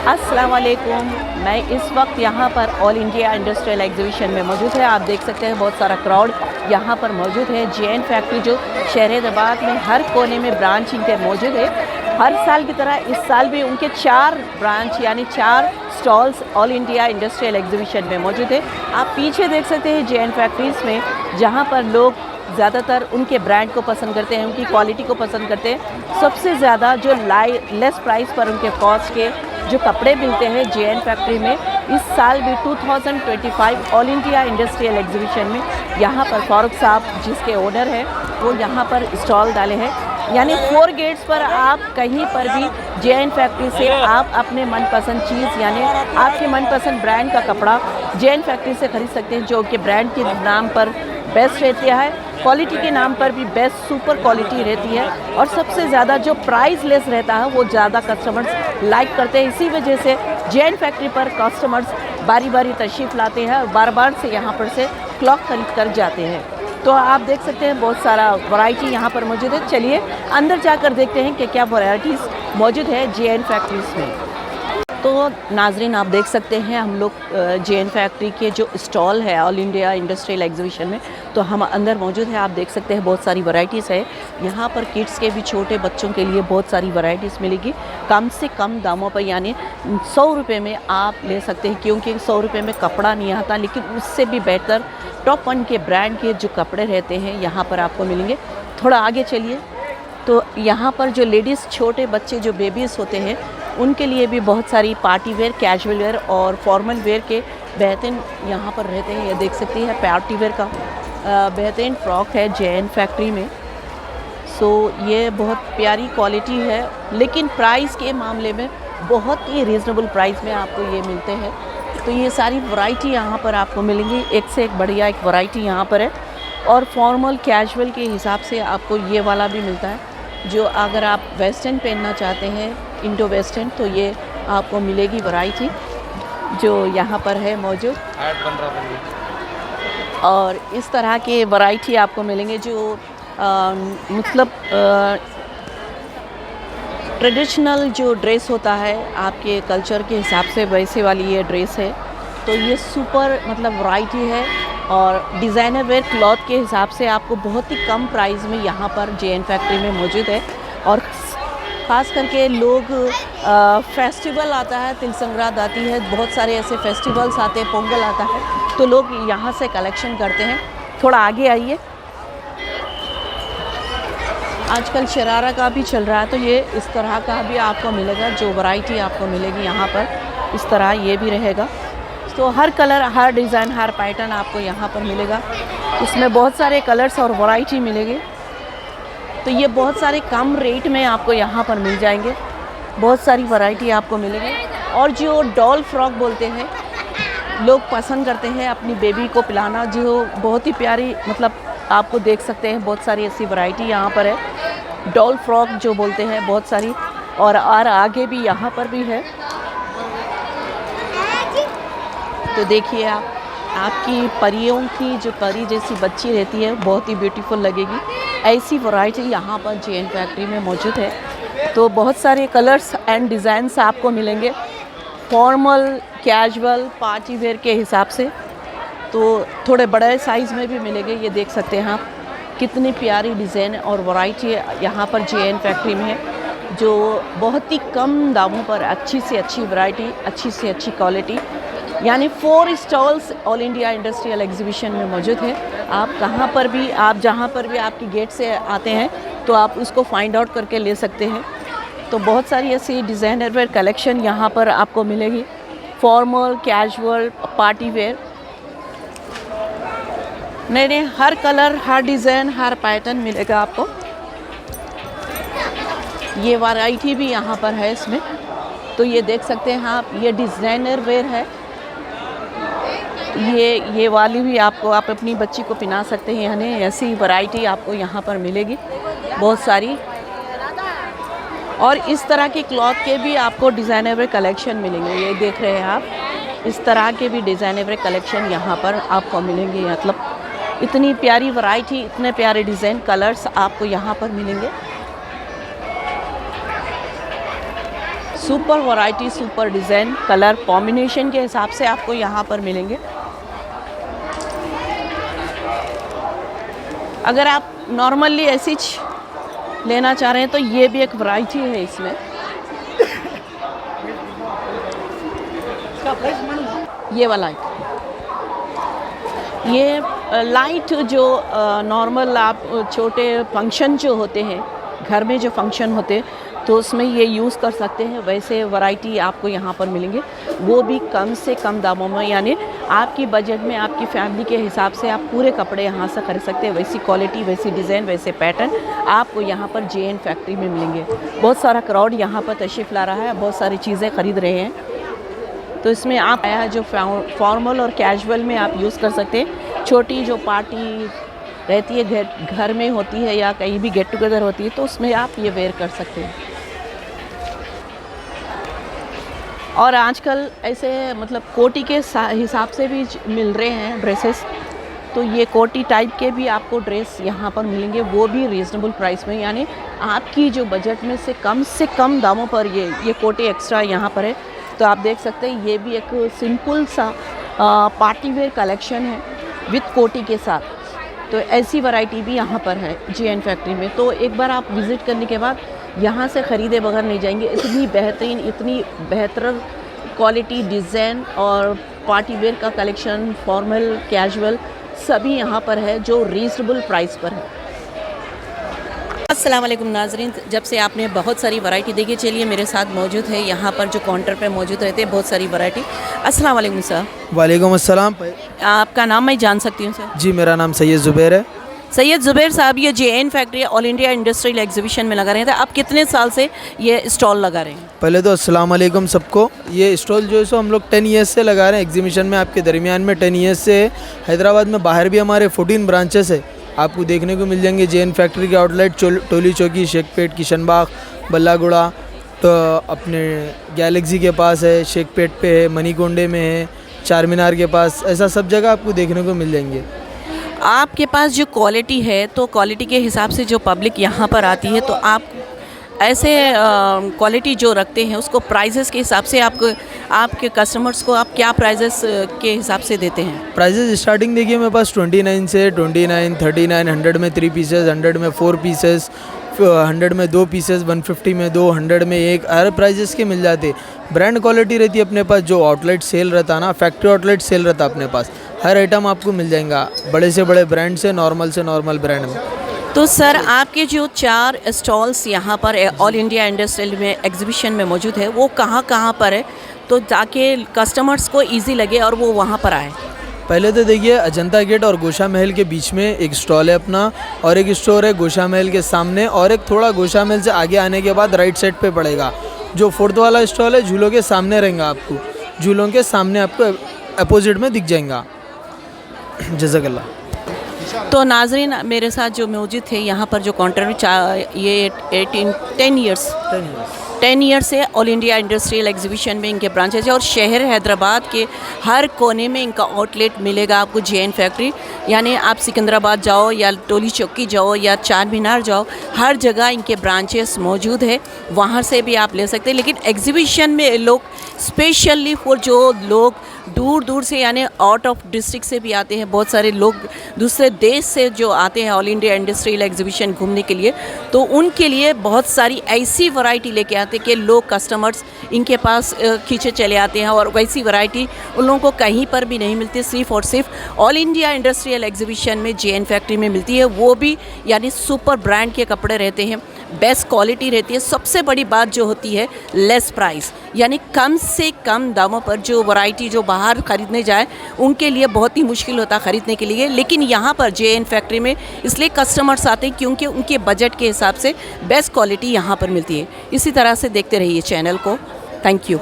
अस्सलाम वालेकुम। मैं इस वक्त यहाँ पर ऑल इंडिया इंडस्ट्रियल एग्जीबिशन में मौजूद है। आप देख सकते हैं बहुत सारा क्राउड यहाँ पर मौजूद है। JN फैक्ट्री जो शहर हैदराबाद में हर कोने में ब्रांच इनके मौजूद है। हर साल की तरह इस साल भी उनके 4 ब्रांच यानी 4 stalls all India industrial exhibition में मौजूद है। आप पीछे देख सकते हैं JN फैक्ट्रीज़ में, जहाँ पर लोग ज़्यादातर उनके ब्रांड को पसंद करते हैं, उनकी क्वालिटी को पसंद करते हैं। सबसे ज़्यादा जो लेस प्राइस पर उनके कॉस्ट के जो कपड़े मिलते हैं JN फैक्ट्री में, इस साल भी 2025 ऑल इंडिया इंडस्ट्रियल एग्जीबिशन में यहाँ पर फारूक साहब जिसके ओनर हैं वो यहाँ पर स्टॉल डाले हैं। यानी 4 गेट्स पर आप कहीं पर भी JN फैक्ट्री से आप अपने मनपसंद चीज़ यानी आपके मनपसंद ब्रांड का कपड़ा JN फैक्ट्री से ख़रीद सकते हैं, जो कि ब्रांड के नाम पर बेस्ट रहती है, क्वालिटी के नाम पर भी बेस्ट सुपर क्वालिटी रहती है, और सबसे ज़्यादा जो प्राइस लेस रहता है वो ज़्यादा कस्टमर्स लाइक करते हैं। इसी वजह से JN फैक्ट्री पर कस्टमर्स बारी बारी तशरीफ़ लाते हैं और बार बार से यहाँ पर से क्लॉक खरीद कर जाते हैं। तो आप देख सकते हैं बहुत सारा वैरायटी यहाँ पर मौजूद है। चलिए अंदर जाकर देखते हैं कि क्या वैरायटीज़ मौजूद है JN फैक्ट्रीज़ में। तो नाजरीन आप देख सकते हैं हम लोग JN फैक्ट्री के जो स्टॉल है ऑल इंडिया इंडस्ट्रियल एग्जीबिशन में, तो हम अंदर मौजूद है। आप देख सकते हैं बहुत सारी वैरायटीज़ है यहाँ पर। किड्स के भी छोटे बच्चों के लिए बहुत सारी वैरायटीज़ मिलेगी कम से कम दामों पर, यानी 100 रुपये में आप ले सकते हैं, क्योंकि 100 रुपये में कपड़ा नहीं आता, लेकिन उससे भी बेहतर टॉप 1 के ब्रांड के जो कपड़े रहते हैं यहाँ पर आपको मिलेंगे। थोड़ा आगे चलिए तो यहाँ पर जो लेडीज़ छोटे बच्चे जो बेबीज़ होते हैं उनके लिए भी बहुत सारी पार्टी वेयर, कैजुअल वेयर और फॉर्मल वेयर के बेहतरीन यहाँ पर रहते हैं। ये देख सकती है पार्टी वेयर का बेहतरीन फ्रॉक है JN फैक्ट्री में। सो ये बहुत प्यारी क्वालिटी है, लेकिन प्राइस के मामले में बहुत ही रीज़नेबल प्राइस में आपको ये मिलते हैं। तो ये सारी वैरायटी यहाँ पर आपको मिलेंगी, एक से एक बढ़िया एक वैरायटी यहाँ पर है। और फॉर्मल कैजुअल के हिसाब से आपको ये वाला भी मिलता है, जो अगर आप वेस्टर्न पहनना चाहते हैं, इंडो वेस्टर्न, तो ये आपको मिलेगी वैरायटी जो यहाँ पर है मौजूद। और इस तरह के वैरायटी आपको मिलेंगे जो मतलब ट्रेडिशनल जो ड्रेस होता है आपके कल्चर के हिसाब से, वैसे वाली ये ड्रेस है। तो ये सुपर मतलब वैरायटी है, और डिज़ाइनर वेयर क्लॉथ के हिसाब से आपको बहुत ही कम प्राइस में यहाँ पर JN फैक्ट्री में मौजूद है। और ख़ास करके लोग फेस्टिवल आता है, तिल संक्रांत आती है, बहुत सारे ऐसे फेस्टिवल्स आते हैं, पोंगल आता है, तो लोग यहाँ से कलेक्शन करते हैं। थोड़ा आगे आइए, आजकल शरारा का भी चल रहा है, तो ये इस तरह का भी आपको मिलेगा, जो वैरायटी आपको मिलेगी यहाँ पर इस तरह ये भी रहेगा। तो हर कलर, हर डिज़ाइन, हर पैटर्न आपको यहाँ पर मिलेगा। इसमें बहुत सारे कलर्स और वैरायटी मिलेगी। तो ये बहुत सारे कम रेट में आपको यहाँ पर मिल जाएंगे, बहुत सारी वैरायटी आपको मिलेगी। और जो डॉल फ्रॉक बोलते हैं, लोग पसंद करते हैं अपनी बेबी को पिलाना, जो बहुत ही प्यारी, मतलब आपको देख सकते हैं बहुत सारी ऐसी वैरायटी यहाँ पर है। डॉल फ्रॉक जो बोलते हैं बहुत सारी, और आगे भी यहाँ पर भी है। तो देखिए आपकी परियों की जो परी जैसी बच्ची रहती है बहुत ही ब्यूटीफुल लगेगी। ऐसी वैरायटी यहाँ पर JN फैक्ट्री में मौजूद है। तो बहुत सारे कलर्स एंड डिज़ाइंस आपको मिलेंगे, फॉर्मल, कैजुअल, पार्टी वेयर के हिसाब से। तो थोड़े बड़े साइज़ में भी मिलेंगे। ये देख सकते हैं आप कितनी प्यारी डिज़ाइन और वैरायटी यहाँ पर JN फैक्ट्री में है, जो बहुत ही कम दामों पर अच्छी से अच्छी वैरायटी, अच्छी से अच्छी क्वालिटी, यानी 4 stalls all India industrial exhibition में मौजूद है। आप कहाँ पर भी, आप जहाँ पर भी आपकी गेट से आते हैं तो आप उसको फाइंड आउट करके ले सकते हैं। तो बहुत सारी ऐसी डिज़ाइनर वेयर कलेक्शन यहाँ पर आपको मिलेगी, फॉर्मल, कैजुअल, पार्टी वेयर, नए हर कलर, हर डिज़ाइन, हर पैटर्न मिलेगा आपको। ये वैरायटी भी यहाँ पर है इसमें। तो ये देख सकते हैं आप, ये डिज़ाइनर वेयर है, ये वाली भी आपको, आप अपनी बच्ची को पहना सकते हैं। यानी ऐसी वैरायटी आपको यहाँ पर मिलेगी बहुत सारी। और इस तरह के क्लॉथ के भी आपको डिज़ाइनर वेयर कलेक्शन मिलेंगे। ये देख रहे हैं आप, इस तरह के भी डिज़ाइनर वेयर कलेक्शन यहाँ पर आपको मिलेंगे। मतलब इतनी प्यारी वैरायटी, इतने प्यारे डिज़ाइन, कलर्स आपको यहाँ पर मिलेंगे। Super variety, super design, colour combination के हिसाब से आपको यहाँ पर मिलेंगे। अगर आप नॉर्मली ऐसी लेना चाह रहे हैं तो ये भी एक वैरायटी है इसमें। ये वाला ये लाइट जो नॉर्मल आप छोटे फंक्शन जो होते हैं, घर में जो फंक्शन होते हैं तो उसमें ये यूज़ कर सकते हैं, वैसे वैरायटी आपको यहाँ पर मिलेंगे, वो भी कम से कम दामों में। यानी आपकी बजट में, आपकी फैमिली के हिसाब से आप पूरे कपड़े यहाँ से खरीद सकते हैं। वैसी क्वालिटी, वैसी डिज़ाइन, वैसे पैटर्न आपको यहाँ पर JN फैक्ट्री में मिलेंगे। बहुत सारा क्राउड यहाँ पर तशरीफ़ ला रहा है, बहुत सारी चीज़ें ख़रीद रहे हैं। तो इसमें आप आया जो फॉर्मल और कैजुअल में आप यूज़ कर सकते हैं। छोटी जो पार्टी रहती है, घर में होती है या कहीं भी गेट टुगेदर होती है, तो उसमें आप ये वेयर कर सकते हैं। और आजकल ऐसे मतलब कोटी के हिसाब से भी मिल रहे हैं ड्रेसेस, तो ये कोटी टाइप के भी आपको ड्रेस यहाँ पर मिलेंगे, वो भी रीज़नेबल प्राइस में। यानी आपकी जो बजट में से कम दामों पर ये कोटी एक्स्ट्रा यहाँ पर है। तो आप देख सकते हैं ये भी एक सिंपल सा पार्टी वेयर कलेक्शन है विथ कोटी के साथ। तो ऐसी वैरायटी भी यहाँ पर है JN फैक्ट्री में। तो एक बार आप विज़िट करने के बाद यहाँ से ख़रीदे बगैर नहीं जाएंगे। इतनी बेहतरीन, इतनी बेहतर क्वालिटी, डिज़ाइन और पार्टी वेयर का कलेक्शन, फॉर्मल, कैजुअल सभी यहाँ पर है जो रीज़नेबल प्राइस पर है। अस्सलाम वालेकुम नाज़रीन, जब से आपने बहुत सारी वैरायटी देखी, चलिए मेरे साथ मौजूद है यहाँ पर जो काउंटर पे मौजूद रहते हैं बहुत सारी वैरायटी। अस्सलाम वालेकुम सर। वालेकुम अस्सलाम। आपका नाम मैं जान सकती हूँ सर? जी, मेरा नाम सैयद ज़ुबैर है। सैयद ज़ुबैर साहब, ये JN factory all India industrial exhibition में लगा रहे थे, आप कितने साल से ये स्टॉल लगा रहे हैं? पहले तो अस्सलाम वालेकुम सबको। ये स्टॉल जो है सो हम लोग 10 ईयर्स से लगा रहे हैं एग्जीबिशन में, आपके दरमियान में 10 ईयर्स से है। हैदराबाद में बाहर भी हमारे 14 ब्रांचेस है, आपको देखने को मिल जाएंगे। JN फैक्ट्री के आउटलेट टोली चौकी, शेखपेट, किशनबाग, बल्लागुड़ा, तो अपने गैलेक्सी के पास है, शेखपेट पे है, मनीकोंडे में है, चार मीनार के पास, ऐसा सब जगह आपको देखने को मिल जाएंगे। आपके पास जो क्वालिटी है, तो क्वालिटी के हिसाब से जो पब्लिक यहाँ पर आती है, तो आप ऐसे क्वालिटी जो रखते हैं उसको प्राइजेस के हिसाब से आपके कस्टमर्स को आप क्या प्राइजेस के हिसाब से देते हैं? प्राइजेस स्टार्टिंग देखिए मेरे पास 29 से 29, 39, 100 में 3 पीसेस, 100 में 4 पीसेस, 100 में 2 पीसेस, 150 में 2, 100 में 1, हर प्राइजेस के मिल जाते। ब्रांड क्वालिटी रहती है अपने पास, जो आउटलेट सेल रहता ना, फैक्ट्री आउटलेट सेल रहता अपने पास, हर आइटम आपको मिल जाएगा, बड़े से बड़े ब्रांड से नॉर्मल ब्रांड में। तो सर, आपके जो 4 स्टॉल्स यहाँ पर ऑल इंडिया इंडस्ट्रियल में एग्जीबिशन में मौजूद है, वो कहाँ पर है, तो ताकि कस्टमर्स को ईजी लगे और वो वहाँ पर आए? पहले तो देखिए अजंता गेट और गोशा महल के बीच में एक स्टॉल है अपना, और एक स्टोर है गोशा महल के सामने, और एक थोड़ा गोशा महल से आगे आने के बाद राइट साइड पे पड़ेगा। जो 4th वाला स्टॉल है झूलों के सामने रहेगा, आपको झूलों के सामने आपको अपोजिट में दिख जाएगा। जज़ाकल्लाह। तो नाजरीन, मेरे साथ जो मौजूद थे यहाँ पर जो काउंटर में, ये 10 ईयर से ऑल इंडिया इंडस्ट्रियल एग्जीबिशन में इनके ब्रांचेज है, और शहर हैदराबाद के हर कोने में इनका आउटलेट मिलेगा आपको JN फैक्ट्री। यानी आप सिकंदराबाद जाओ या टोली चौकी जाओ या चार मीनार जाओ, हर जगह इनके ब्रांचेस मौजूद है, वहाँ से भी आप ले सकते हैं। लेकिन एग्जीबिशन में लोग स्पेशली फॉर जो लोग दूर दूर से यानी आउट ऑफ डिस्ट्रिक्ट से भी आते हैं, बहुत सारे लोग दूसरे देश से जो आते हैं ऑल इंडिया इंडस्ट्रियल एग्जीबिशन घूमने के लिए, तो उनके लिए बहुत सारी ऐसी वैरायटी लेके आते हैं कि लोग कस्टमर्स इनके पास खींचे चले आते हैं, और वैसी वैरायटी उन लोगों को कहीं पर भी नहीं मिलती, सिर्फ और सिर्फ ऑल इंडिया इंडस्ट्रियल एग्जीबिशन में JN फैक्ट्री में मिलती है। वो भी यानी सुपर ब्रांड के कपड़े रहते हैं, बेस्ट क्वालिटी रहती है। सबसे बड़ी बात जो होती है लेस प्राइस, यानी कम से कम दामों पर। जो वैरायटी जो बाहर ख़रीदने जाए उनके लिए बहुत ही मुश्किल होता है ख़रीदने के लिए, लेकिन यहाँ पर JN फैक्ट्री में इसलिए कस्टमर्स आते हैं क्योंकि उनके बजट के हिसाब से बेस्ट क्वालिटी यहाँ पर मिलती है। इसी तरह से देखते रहिए चैनल को। Thank you.